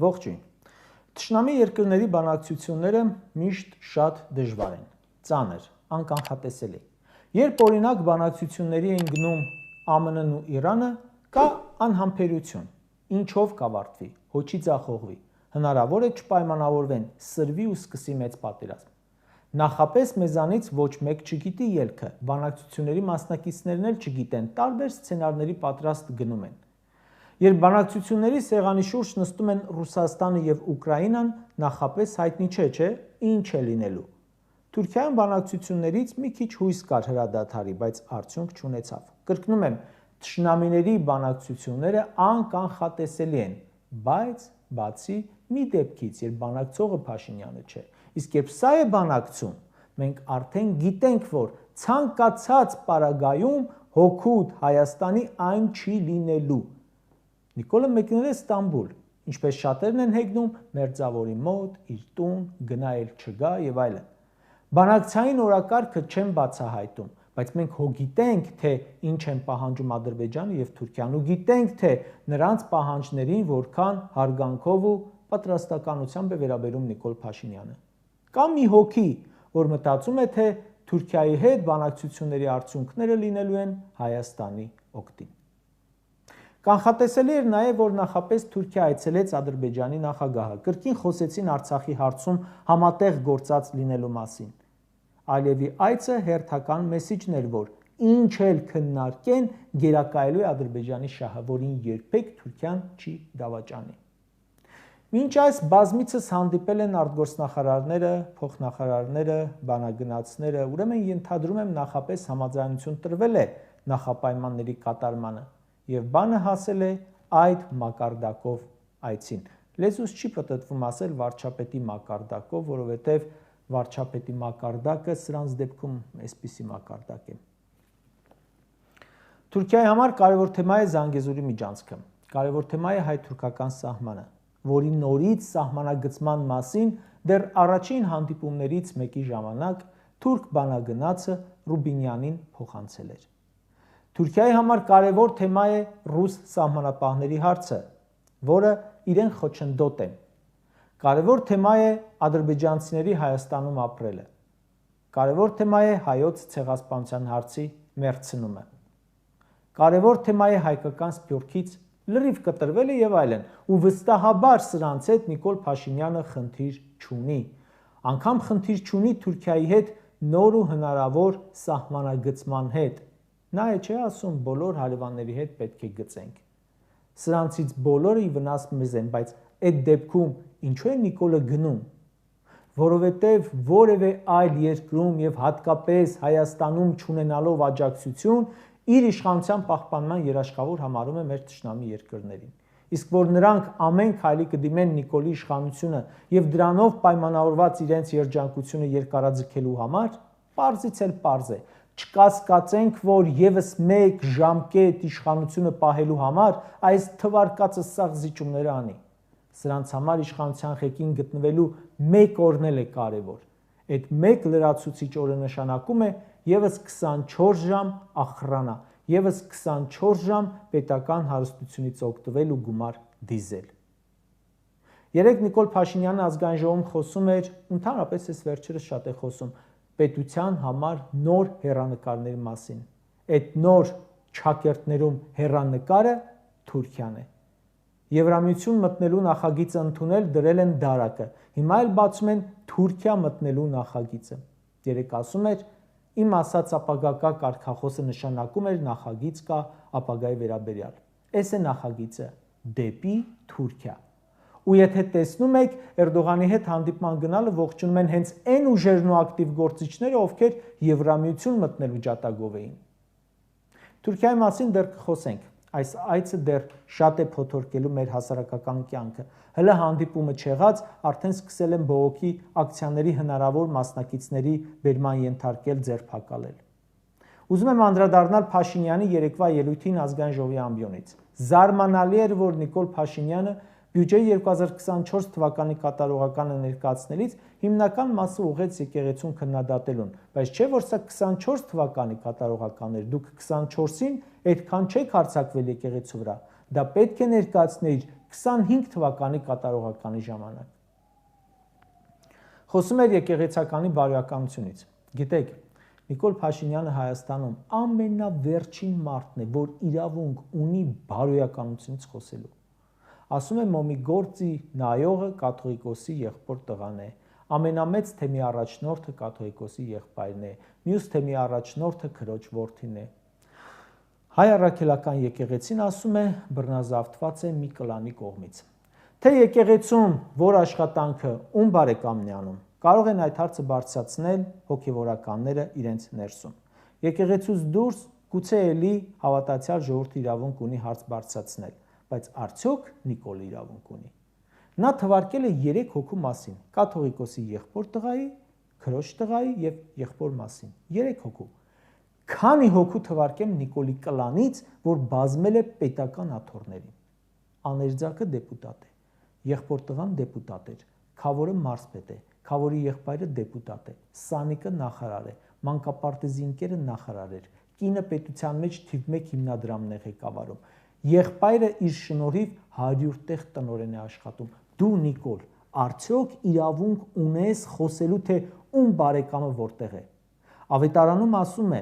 Ողջույն։ Թշնամի երկրների բանակցությունները միշտ շատ դժվար են, ծանր, անկանխատեսելի։ Երբ օրինակ բանակցությունների են գնում ԱՄՆ-ն ու Իրանը, կա անհամբերություն, ինչով կավարտվի, հոչի ձախողվի, հնարավոր է չպայմանավորվեն, սրվի ու սկսի մեծ պատերազմ։ Նախապես մեզանից ոչ մեկ չգիտի ելքը, բանակցությունների մասնակիցներն էլ չգիտեն, տարբեր սցենարների պատրաստ գնում են։ Երբ բանակցությունների սեղանի շուրջ նստում են Ռուսաստանը եւ Ուկրաինան, նախապես հայտնի չէ, ինչ է լինելու։ Թուրքիայում բանակցություններից մի քիչ հույս կար հրադադարի, բայց արդյունք չունեցավ։ Կրկնում եմ, թշնամիների բանակցությունները անկանխատեսելի են, բայց բացի մի դեպքից, երբ բանակցողը Փաշինյանը չէ։ Իսկ երբ սա է բանակցում, մենք արդեն գիտենք, որ ցանկացած պարագայում հօգուտ Հայաստանի այն չի լինելու։ Նիկոլը մեկնել է Ստամբուլ, ինչպես շատերն են հեգնում, մերձավորի մոտ, իր տուն, գնայել չգա եւ այլն։ Բանակցային օրակարգը չեն բացահայտում, բայց մենք հո գիտենք, թե ինչ են պահանջում Ադրբեջանը եւ Թուրքիան, ու գիտենք, թե նրանց պահանջներին որքան հարգանքով ու պատրաստականությամբ է վերաբերում Նիկոլ Փաշինյանը։ Կա մի հոգի, որ մտածում է, թե Թուրքիայի հետ բանակցությունների արդյունքները լինելու են Հայաստանի օգտին։ Կանխատեսելի էր նաև, որ նախապես Թուրքիա այցելեց Ադրբեջանի նախագահը, կրկին խոսեցին Արցախի հարցում համատեղ գործած լինելու մասին։ Ալիևի այցը հերթական մեսիջն էր, որ ինչ էլ քննարկեն, գերակայելու է Ադրբեջանի շահը, որին երբեք Թուրքիան չի դավաճանի։ Մինչ այս բազմիցս հանդիպել են արտգործնախարարները, փոխնախարարները, բանագնացները, ուրեմն ենթադրում եմ նախապես համաձայնություն տրվել է նախապայմանների կատարմանը եւ բանը հասել է այդ մակարդակով այցին։ Լեզուս չի պտտվում ասել վարչապետի մակարդակով, որովհետեւ վարչապետի մակարդակը սրանց դեպքում այսպիսի մակարդակ է։ Թուրքիայի համար կարևոր թեմա է Զանգեզուրի միջանցքը, կարևոր թեմա է հայ-թուրքական սահմանը, որի նորից սահմանագծման մասին դեռ առաջին հանդիպումներից մեկի ժամանակ թուրք բանագնացը Ռուբինյանին փոխանցել էր։ Թուրքիայի համար կարևոր թեմա է ռուս սահմանապահների հարցը, որը իրեն խոչընդոտ է։ Կարևոր թեմա է ադրբեջանցիների Հայաստանում ապրելը։ Կարևոր թեմա է հայոց ցեղասպանության հարցի մերձնումը։ Կարևոր թեմա է հայկական սփյուռքից լրիվ կտրվելը եւ այլն, ու վստահաբար սրանց հետ Նիկոլ Փաշինյանը խնդիր չունի։ Անգամ խնդիր չունի Թուրքիայի հետ նոր ու հնարավոր սահմանագծման հետ։ Նա է չէ ասում բոլոր հարևանների հետ պետք է գծենք։ Սրանցից բոլորը ի վնաս մեզ են, բայց այդ դեպքում ինչու է Նիկոլը գնում։ Որովհետև որևէ այլ երկրում եւ հատկապես Հայաստանում չունենալով աջակցություն իր իշխանության պահպանման երաշխավոր համարում է մեր թշնամի երկրներին։ Իսկ որ նրանք ամեն քայլի կդիմեն Նիկոլի իշխանությունը եւ դրանով պայմանավորված իրենց երջանկությունը երկարաձգելու համար, պարզից էլ պարզ է։ Չկասկածենք, որ եւս մեկ ժամկետ իշխանությունը պահելու համար այս թվարկածը սաղ զիջումները անի։ Սրանց համար իշխանության ղեկին գտնվելու մեկ օրն էլ է կարևոր։ Այդ մեկ լրացուցիչ օրը նշանակում է եւս 24 ժամ ախրանա, եւս 24 ժամ պետական հարստությունից օգտվել ու գումար դիզել։ Երեք Նիկոլ Փաշինյանը ազգային ժողովում խոսում էր, ընդհանրապես այս վերջերս շատ է խոսում պետության համար նոր հեռանկարների մասին։ Այդ նոր չակերտներում հեռանկարը Թուրքիան է։ Եվրամիություն մտնելու նախագիծը ընդունել դրել են դարակը։ Հիմա էլ բացում են Թուրքիա մտնելու նախագիծը։ Երեք ասում էր իմ ասած ապագա կարգախոսը նշանակում էր նախագիծ կա ապագայի վերաբերյալ։ Էս է նախագիծը դեպի Թուրքիա։ Ու եթե տեսնում եք Էրդողանի հետ հանդիպման գնալը ողջունում են հենց այն ուժերն ու ակտիվ գործիչները, ովքեր Եվրամիություն մտնելու ջատագով էին։ Թուրքիայի մասին դեռ կխոսենք։ Այս այցը դեռ շատ է փոթորկելու մեր հասարակական կյանքը։ Հələ հանդիպումը չեղած արդեն սկսել են բողոքի ակցիաների հնարավոր մասնակիցների բերման ենթարկել ձերբակալել։ Ուզում եմ անդրադառնալ Փաշինյանի երեկվա ելույթին ազգային ժողովի ամբիոնից։ Զարմանալի էր, որ Նիկոլ Փաշինյանը բյուջեի 2024 թվականի կատարողականը ներկայացնելիս հիմնական մասը ուղղեց եկեղեցուն քննադատելուն, բայց չէ որ սա 24 թվականի կատարողական էր, դուք 24-ին այդքան չեք հարձակվել եկեղեցու վրա, դա պետք է ներկայացնեիր 25 թվականի կատարողականի ժամանակ։ Խոսում էր եկեղեցականի բարոյականությունից։ Գիտեք, Նիկոլ Փաշինյանը Հայաստանում ամենավերջին մարդն է, որ իրավունք ունի բարոյականությունից խոսելու։ Ասում է Մոմի գործի նայողը կաթողիկոսի եղբոր տղան է, ամենամեծ թեմի առաջնորդը կաթողիկոսի եղբայրն է, մյուս թեմի առաջնորդը քրոջ որդին է։ Հայ առաքելական եկեղեցին ասում է բռնազավթված է մի կլանի կողմից։ Թե եկեղեցում որ աշխատանքը ում բարեկամն է անում, կարող են այդ հարցը բարձրացնել հոգևորականները իրենց ներսում։ Եկեղեցուց դուրս գուցե էլի հավատացյալ ժողովուրդը իրավունք ունի հարց բարձրացնել, բայց արդյոք Նիկոլը իրավունք ունի։ Նա թվարկել է 3 հոգու մասին՝ կաթողիկոսի եղբոր տղայի, քրոջ տղայի եւ եղբոր մասին։ 3 հոգու։ Քանի հոգու թվարկեմ Նիկոլի կլանից, որ բազմել է պետական աթոռներին։ Աներձակը դեպուտատ է, եղբոր տղան դեպուտատ էր, Քավորը մարզպետ է, Քավորի եղբայրը դեպուտատ է, Սանիկը նախարար է, մանկապարտեզի ընկերը նախարար էր, կինը պետության մեջ թիվ 1 հիմնադրամն է ղեկավարում, եղբայրը իր շնորհիվ 100 տեղ տնօրեն է աշխատում։ Դու Նիկոլ, արդյոք իրավունք ունես խոսելու, թե ում բարեկամը որտեղ է։ Ավետարանում ասում է.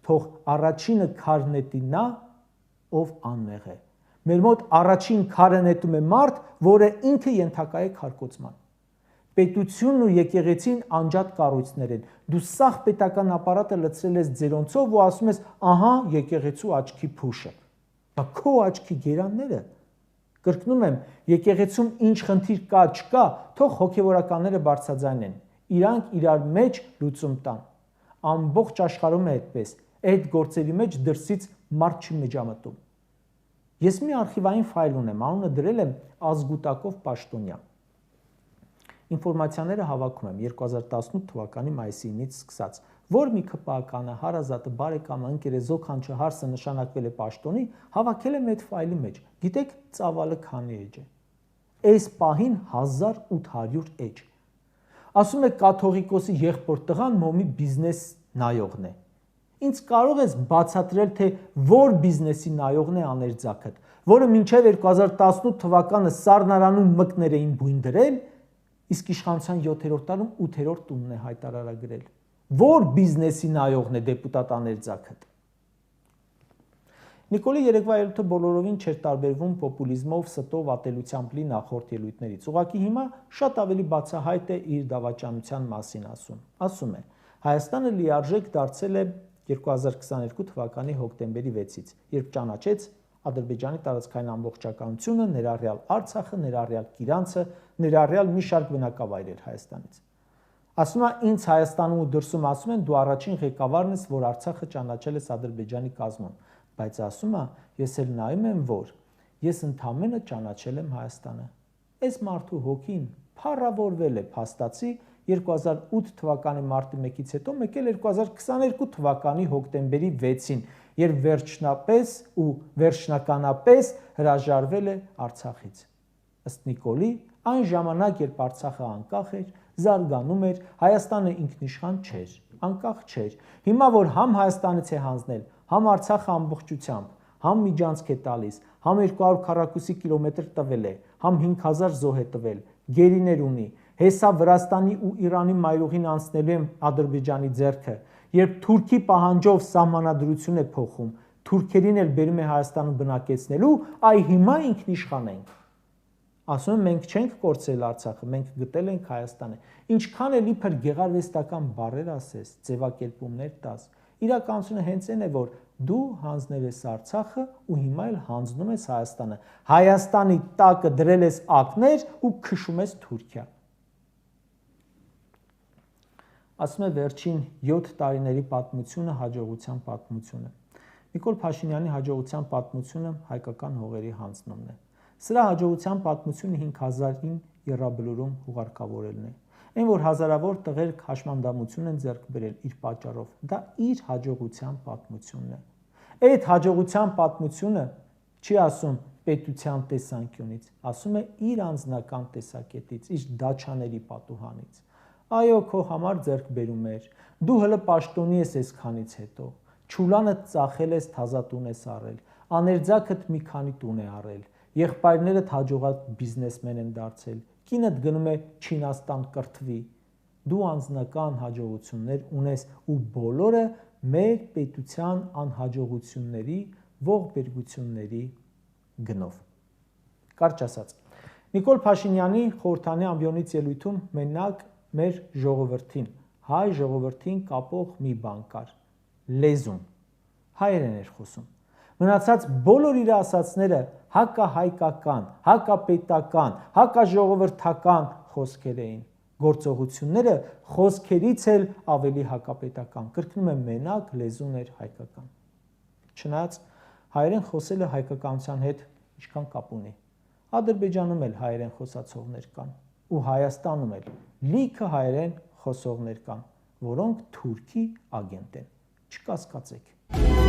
թող առաջինը քարը նետի նա, ով անմեղ է։ Մեր մոտ առաջին քարը նետում է մարդ, որը ինքը ենթակա է քարկոծման։ Պետությունն ու եկեղեցին անջատ կառույցներ են։ Դու սաղ պետական ապարատը լցրել ես ձերոնցով ու ասում ես, ահա եկեղեցու աչքի փուշը։ Բա քո աչքի գերանները։ Կրկնում եմ, եկեղեցում ինչ խնդիր կա, չկա, թող հոգևորականները բարձրաձայնեն։ Իրանք իրար մեջ լուծում տան։ Ամբողջ աշխարհում է այդպես։ Այդ գործերի մեջ դրսից մարդ չի մեջամտում։ Ես մի արխիվային ֆայլ ունեմ, անունը դրել եմ Ազգուտակով պաշտոնյա։ Ինֆորմացիաները հավաքում եմ 2018 թվականի մայիսի 9-ից սկսած, որ մի ԿՊԱ-կանը, հարազատը, բարեկամը, ընկերը, զոքանչը, հարսը նշանակվել է պաշտոնի, հավաքել եմ այդ ֆայլի մեջ։ Գիտեք, ծավալը քանի էջ է։ Այս պահին 1800 էջ։ Ասում է կաթողիկոսի եղբոր տղան Մոմի բիզնես նայողն է։ Ինձ կարող ես բացատրել, թե որ բիզնեսի նայողն է աներձակդ, որը մինչև 2018 թվականը Սառնարանում մկներ էին բույն դրել, իսկ իշխանության 7-րդ տարում 8-րդ տունն է հայտարարագրել։ Որ բիզնեսի նայողն է դեպուտատ աներձակդ։ Նիկոլի երեկվա ելույթը բոլորովին չէր տարբերվում պոպուլիզմով, ստով, ատելությամբ լի նախորդ ելույթներից։ Ուղղակի հիմա շատ ավելի բացահայտ է իր դավաճանության մասին ասում։ Ասում է. Հայաստանը լիարժեք դարձել է 2022 թվականի հոկտեմբերի 6-ից, երբ ճանաչեց Ադրբեջանի տարածքային ամբողջականությունը, ներառյալ Արցախը, ներառյալ Կիրանցը, ներառյալ մի շարք բնակավայրեր Հայաստանից։ Ասում է, ինձ Հայաստանում ու դրսում ասում են, դու առաջին ղեկավարն ես, որ Արցախը ճանաչել ես Ադրբեջանի կազմում, բայց ասում է, ես էլ նայում եմ, որ ես ընդամենը ճանաչել եմ Հայաստանը։ Այս մարդու հոգին փառավորվել է փաստացի 2008 թվականի մարտի 1-ից հետո մեկել 2022 թվականի հոկտեմբերի 6-ին, երբ վերջնապես ու վերջնականապես հրաժարվել է Արցախից։ Ըստ Նիկոլի, այն ժամանակ, երբ Արցախը անկախ էր, զարգանում էր, Հայաստանը ինքնիշխան չէր, անկախ չէր։ Հիմա որ համ Հայաստանից է հանձնել, համ Արցախը ամբողջությամբ, համ միջանցք է տալիս, համ 200 քառակուսի կիլոմետր տվել է, համ 5000 զոհ է տվել, գերիներ ունի, հեսա Վրաստանի ու Իրանի մայրուղին անցնելու են Ադրբեջանի ձեռքը, երբ Թուրքի պահանջով սահմանադրություն է փոխում, թուրքերին էլ բերում է Հայաստանում բնակեցնելու, այ հիմա ինքնիշխան ենք։ Ասում եմ, մենք չենք կորցրել Արցախը, մենք գտել ենք Հայաստանը։ Ինչքան էլ իբր գեղարվեստական բառեր ասես, ձևակերպումներ տաս, իրականությունը հենց այն է, որ դու հանձնել ես Արցախը ու հիմա էլ հանձնում ես Հայաստանը։ Հայաստանի տակը դրել ես ակներ ու քշում ես Թուրքիա։ Ասում է վերջին 7 տարիների պատմությունը հաջողության պատմությունը։ Նիկոլ Փաշինյանի հաջողության պատմությունը հայկական հողերի հանձնումն է։ Սրա հաջողության պատմությունը 5000-ին եռաբլուրում հուղարկավորելն է։ Այն որ հազարավոր տղեր հաշմանդամություն են ձեռք բերել իր պատճառով, դա իր հաջողության պատմությունն է։ Այդ հաջողության պատմությունը չի ասում պետության տեսանկյունից, ասում է իր անձնական տեսակետից, իր դաչաների պատուհանից։ Այո, քո համար ձեռքբերում էր, դու հələ պաշտոնի ես այսքանից հետո, չուլանը ծախել ես, թազատուն ես առել, աներձակդ մի քանի տուն է առել, եղբայրները հաջողակ բիզնեսմեն են դարձել, կինդ գնում է Չինաստան կրթվի, դու անձնական հաջողություններ ունես ու բոլորը մեր պետության անհաջողությունների, ողբերգությունների գնով։ Կարճ ասած, Նիկոլ Փաշինյանի խորհրդանի ամբիոնից ելույթում մենակ մեր ժողովրդին, հայ ժողովրդին կապող մի բան կար՝ լեզուն, հայերեն էր խոսում։ Մնացած բոլոր իր ասածները հակահայկական, հակապետական, հակաժողովրդական խոսքեր էին, գործողությունները խոսքերից էլ ավելի հակապետական, կրկնում եմ, մենակ լեզուն էր հայկական։ Չնայած հայերեն խոսելը հայկականության հետ ինչքան կապ ունի։ Ադրբեջանում էլ հայերեն խոսացողներ կան ու Հայաստանում էլ լիքը հայերեն խոսողներ կան, որոնք թուրքի ագենտ են, չկասկածեք։